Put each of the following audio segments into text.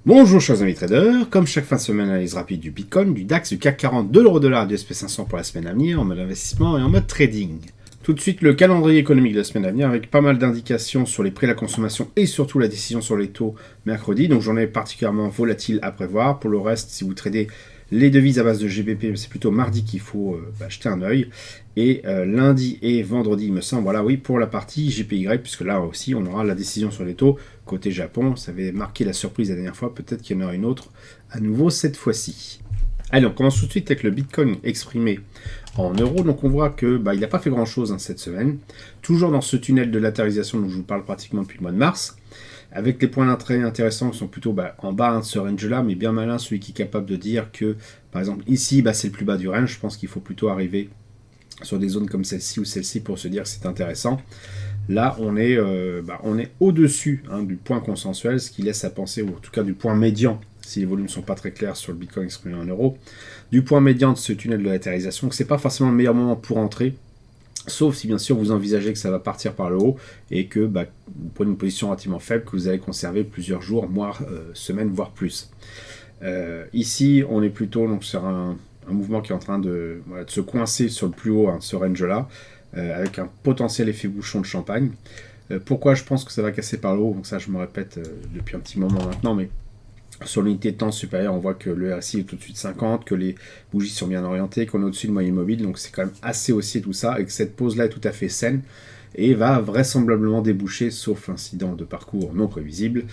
Bonjour chers amis traders, comme chaque fin de semaine, analyse rapide du Bitcoin, du DAX, du CAC 40, de l'euro-dollar et du SP500 pour la semaine à venir en mode investissement et en mode trading. Tout de suite le calendrier économique de la semaine à venir avec pas mal d'indications sur les prix à la consommation et surtout la décision sur les taux mercredi, donc journée particulièrement volatile à prévoir. Pour le reste, si vous tradez les devises à base de GBP, c'est plutôt mardi qu'il faut jeter un œil. Et lundi et vendredi, il me semble, voilà, oui, pour la partie GPY, puisque là aussi, on aura la décision sur les taux. Côté Japon, ça avait marqué la surprise la dernière fois, peut-être qu'il y en aura une autre à nouveau cette fois-ci. Allez, on commence tout de suite avec le Bitcoin exprimé en euros. Donc on voit que il n'a pas fait grand-chose cette semaine. Toujours dans ce tunnel de latérisation dont je vous parle pratiquement depuis le mois de mars. Avec les points d'entrée intéressants qui sont plutôt en bas de ce range-là, mais bien malin celui qui est capable de dire que, par exemple, ici, c'est le plus bas du range. Je pense qu'il faut plutôt arriver sur des zones comme celle-ci ou celle-ci pour se dire que c'est intéressant. Là, on est au-dessus du point consensuel, ce qui laisse à penser, ou en tout cas du point médian, si les volumes ne sont pas très clairs sur le Bitcoin exprimé en euros, du point médian de ce tunnel de latérisation, que ce n'est pas forcément le meilleur moment pour entrer, sauf si bien sûr vous envisagez que ça va partir par le haut et que vous prenez une position relativement faible que vous allez conserver plusieurs jours, mois, semaines, voire plus. Ici, on est plutôt donc, sur un mouvement qui est en train de se coincer sur le plus haut, ce range-là, avec un potentiel effet bouchon de champagne. Pourquoi je pense que ça va casser par le haut? Donc ça, je me répète depuis un petit moment maintenant, mais sur l'unité de temps supérieure, on voit que le RSI est au-dessus de 50, que les bougies sont bien orientées, qu'on est au-dessus de moyenne mobile, donc c'est quand même assez haussier tout ça, et que cette pause-là est tout à fait saine, et va vraisemblablement déboucher, sauf incident de parcours non prévisible,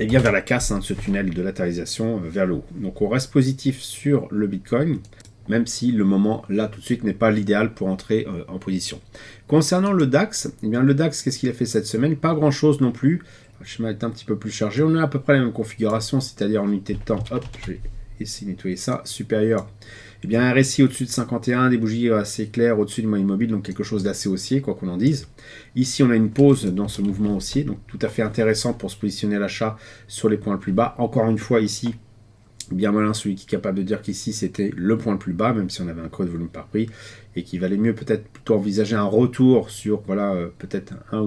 et bien vers la casse de ce tunnel de latérisation vers le haut. Donc on reste positif sur le Bitcoin, même si le moment là tout de suite n'est pas l'idéal pour entrer en position. Concernant le DAX, le DAX, qu'est-ce qu'il a fait cette semaine? Pas grand-chose non plus. Le schéma est un petit peu plus chargé. On a à peu près la même configuration, c'est-à-dire en unité de temps. Hop, je vais essayer de nettoyer ça. Supérieur. Un RSI au-dessus de 51, des bougies assez claires au-dessus du moyen mobile, donc quelque chose d'assez haussier, quoi qu'on en dise. Ici, on a une pause dans ce mouvement haussier, donc tout à fait intéressant pour se positionner à l'achat sur les points le plus bas. Encore une fois, ici, bien malin celui qui est capable de dire qu'ici c'était le point le plus bas, même si on avait un creux de volume par prix, et qu'il valait mieux peut-être plutôt envisager un retour sur peut-être un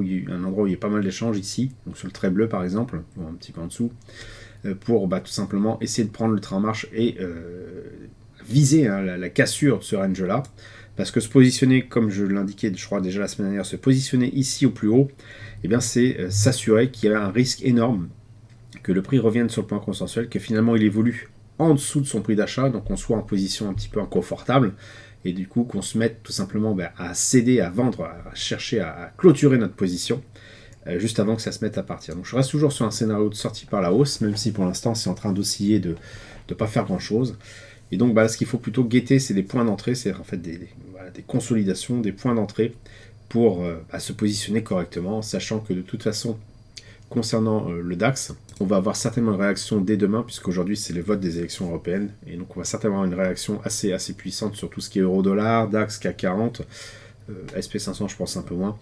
endroit où il y a pas mal d'échanges ici, donc sur le trait bleu par exemple, ou un petit peu en dessous, pour tout simplement essayer de prendre le train en marche et viser la cassure de ce range-là, parce que se positionner, comme je l'indiquais je crois déjà la semaine dernière, se positionner ici au plus haut, c'est s'assurer qu'il y a un risque énorme que le prix revienne sur le point consensuel, que finalement il évolue en dessous de son prix d'achat, donc on soit en position un petit peu inconfortable, et du coup qu'on se mette tout simplement à céder, à vendre, à chercher à clôturer notre position, juste avant que ça se mette à partir. Donc je reste toujours sur un scénario de sortie par la hausse, même si pour l'instant c'est en train d'osciller, de ne pas faire grand chose. Et donc ce qu'il faut plutôt guetter, c'est des points d'entrée, c'est en fait des consolidations, des points d'entrée pour se positionner correctement, sachant que de toute façon, concernant le DAX, on va avoir certainement une réaction dès demain, puisqu'aujourd'hui c'est le vote des élections européennes, et donc on va certainement avoir une réaction assez puissante sur tout ce qui est euro-dollar, DAX, CAC 40, SP500 je pense un peu moins.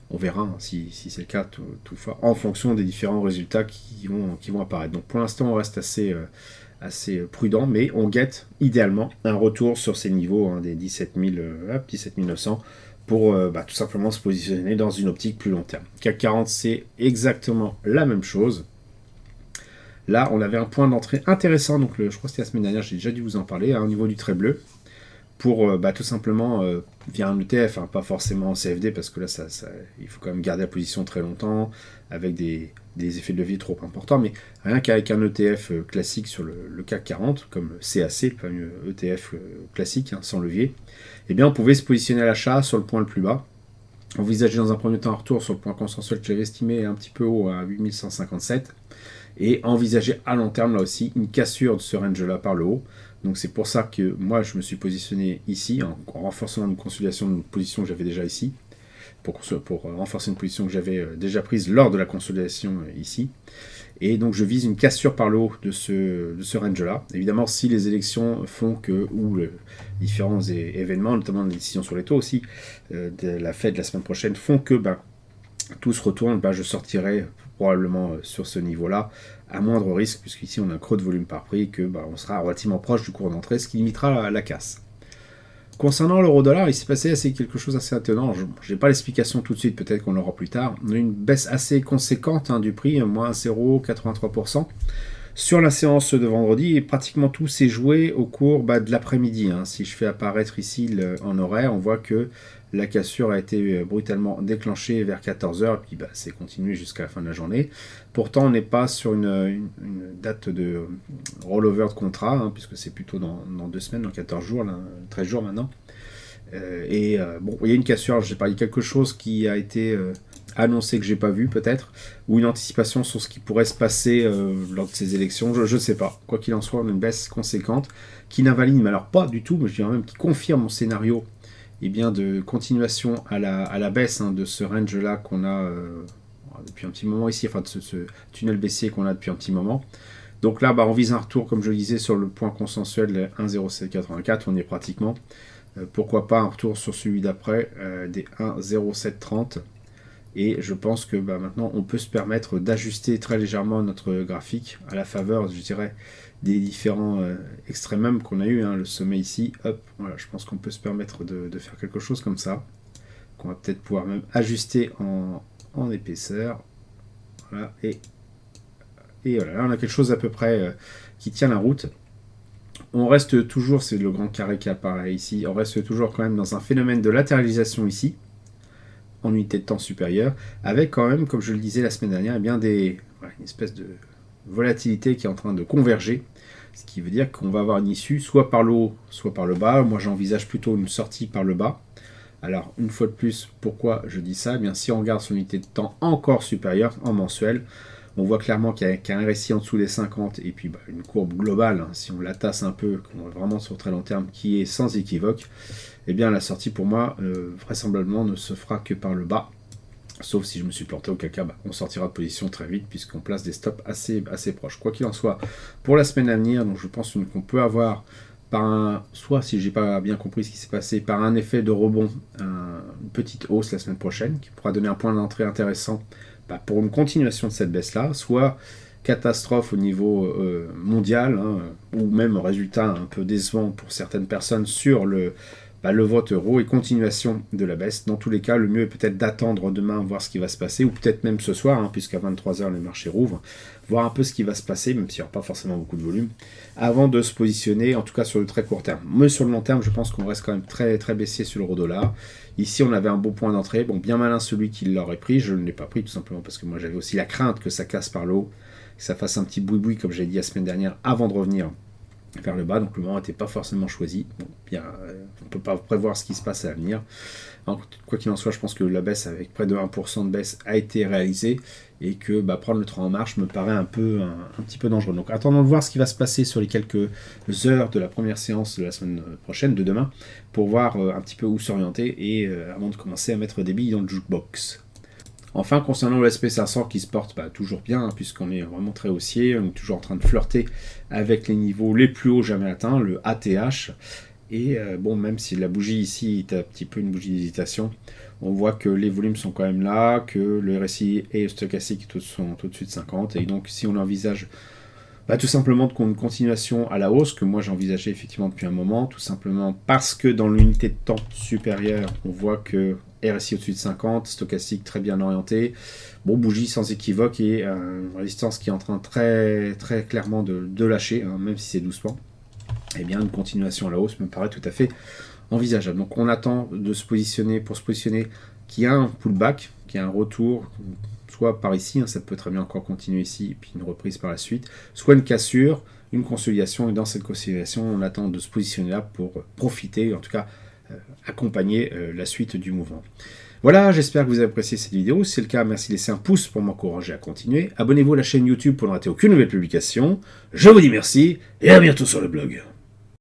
On verra si c'est le cas toutefois, en fonction des différents résultats qui vont apparaître. Donc pour l'instant on reste assez prudent, mais on guette idéalement un retour sur ces niveaux des 17 900 pour tout simplement se positionner dans une optique plus long terme. CAC 40, c'est exactement la même chose. Là, on avait un point d'entrée intéressant, donc je crois que c'était la semaine dernière, j'ai déjà dû vous en parler, au niveau du trait bleu, pour tout simplement, via un ETF, pas forcément en CFD, parce que là, il faut quand même garder la position très longtemps, avec des effets de levier trop importants, mais rien qu'avec un ETF classique sur le CAC 40, comme CAC, le fameux ETF classique, sans levier, on pouvait se positionner à l'achat sur le point le plus bas, envisager dans un premier temps un retour sur le point consensuel que j'avais estimé un petit peu haut à 8157, et envisager à long terme là aussi une cassure de ce range-là par le haut. Donc c'est pour ça que moi je me suis positionné ici, en renforçant une consolidation d'une position que j'avais déjà ici, pour renforcer une position que j'avais déjà prise lors de la consolidation ici. Et donc je vise une cassure par le haut de ce range-là. Évidemment, si les élections font que, ou différents événements, notamment les décisions sur les taux aussi, de la Fed la semaine prochaine, font que tout se retourne, je sortirai probablement sur ce niveau-là, à moindre risque, puisqu'ici on a un creux de volume par prix, que on sera relativement proche du cours d'entrée, ce qui limitera la casse. Concernant l'euro-dollar, il s'est passé quelque chose d'assez étonnant. Je n'ai pas l'explication tout de suite, peut-être qu'on l'aura plus tard. On a eu une baisse assez conséquente du prix, moins 0,83%, Sur la séance de vendredi, pratiquement tout s'est joué au cours de l'après-midi. Si je fais apparaître ici en horaire, on voit que la cassure a été brutalement déclenchée vers 14 h, et puis c'est continué jusqu'à la fin de la journée. Pourtant, on n'est pas sur une date de rollover de contrat, puisque c'est plutôt dans 2 semaines, dans 14 jours, là, 13 jours maintenant. Il y a une cassure, j'ai parlé de quelque chose qui a été annoncé que j'ai pas vu peut-être, ou une anticipation sur ce qui pourrait se passer lors de ces élections, je ne sais pas. Quoi qu'il en soit, on a une baisse conséquente qui n'invalide, mais alors pas du tout, mais je dirais même qui confirme mon scénario de continuation à la baisse de ce range-là qu'on a depuis un petit moment ici, enfin de ce tunnel baissier qu'on a depuis un petit moment. Donc là, on vise un retour, comme je le disais, sur le point consensuel 1,0784, on y est pratiquement. Pourquoi pas un retour sur celui d'après, des 1,0730. Et je pense que maintenant, on peut se permettre d'ajuster très légèrement notre graphique à la faveur, je dirais, des différents extrémums qu'on a eu, le sommet ici, hop, voilà, je pense qu'on peut se permettre de faire quelque chose comme ça, qu'on va peut-être pouvoir même ajuster en épaisseur, voilà, et voilà, là on a quelque chose à peu près qui tient la route. On reste toujours, c'est le grand carré qui apparaît ici, on reste toujours quand même dans un phénomène de latéralisation ici, en unité de temps supérieure, avec quand même, comme je le disais la semaine dernière, une espèce de volatilité qui est en train de converger, ce qui veut dire qu'on va avoir une issue soit par le haut, soit par le bas. Moi j'envisage plutôt une sortie par le bas. Alors une fois de plus, pourquoi je dis ça? Si on regarde son unité de temps encore supérieure, en mensuel, on voit clairement qu'il y a un RSI en dessous des 50 et puis une courbe globale, si on la tasse un peu, qu'on est vraiment sur très long terme, qui est sans équivoque, la sortie pour moi, vraisemblablement, ne se fera que par le bas. Sauf si je me suis planté, auquel cas on sortira de position très vite puisqu'on place des stops assez proches. Quoi qu'il en soit, pour la semaine à venir, donc je pense qu'on peut avoir soit si j'ai pas bien compris ce qui s'est passé, par un effet de rebond, une petite hausse la semaine prochaine qui pourra donner un point d'entrée intéressant pour une continuation de cette baisse-là, soit catastrophe au niveau mondial, ou même résultat un peu décevant pour certaines personnes sur le vote euro et continuation de la baisse. Dans tous les cas, le mieux est peut-être d'attendre demain, voir ce qui va se passer, ou peut-être même ce soir, puisqu'à 23 h les marchés rouvrent, voir un peu ce qui va se passer, même s'il n'y aura pas forcément beaucoup de volume, avant de se positionner, en tout cas sur le très court terme. Mais sur le long terme, je pense qu'on reste quand même très, très baissier sur l'euro-dollar. Ici, on avait un bon point d'entrée. Bon, bien malin celui qui l'aurait pris. Je ne l'ai pas pris, tout simplement parce que moi, j'avais aussi la crainte que ça casse par le haut, que ça fasse un petit boui-boui, comme j'ai dit la semaine dernière, avant de revenir vers le bas, donc le moment n'était pas forcément choisi. Bon, on ne peut pas prévoir ce qui se passe à l'avenir. Quoi qu'il en soit, je pense que la baisse avec près de 1% de baisse a été réalisée et que prendre le train en marche me paraît un petit peu dangereux. Donc attendons de voir ce qui va se passer sur les quelques heures de la première séance de la semaine prochaine, de demain, pour voir un petit peu où s'orienter et avant de commencer à mettre des billes dans le jukebox. Enfin, concernant le SP500 qui se porte toujours bien, puisqu'on est vraiment très haussier, on est toujours en train de flirter avec les niveaux les plus hauts jamais atteints, le ATH. Et même si la bougie ici est un petit peu une bougie d'hésitation, on voit que les volumes sont quand même là, que le RSI et le stochastique sont au-dessus de 50. Et donc, si on envisage tout simplement une continuation à la hausse, que moi j'envisageais effectivement depuis un moment, tout simplement parce que dans l'unité de temps supérieure, on voit que RSI au-dessus de 50, stochastique très bien orienté, bougie sans équivoque et une résistance qui est en train très, très clairement de lâcher, même si c'est doucement. Une continuation à la hausse me paraît tout à fait envisageable. Donc on attend de se positionner, qu'il y a un pullback, qu'il y a un retour, soit par ici, ça peut très bien encore continuer ici, puis une reprise par la suite, soit une cassure, une consolidation, et dans cette consolidation, on attend de se positionner là pour profiter, en tout cas accompagner la suite du mouvement. Voilà, j'espère que vous avez apprécié cette vidéo. Si c'est le cas, merci de laisser un pouce pour m'encourager à continuer. Abonnez-vous à la chaîne YouTube pour ne rater aucune nouvelle publication. Je vous dis merci et à bientôt sur le blog.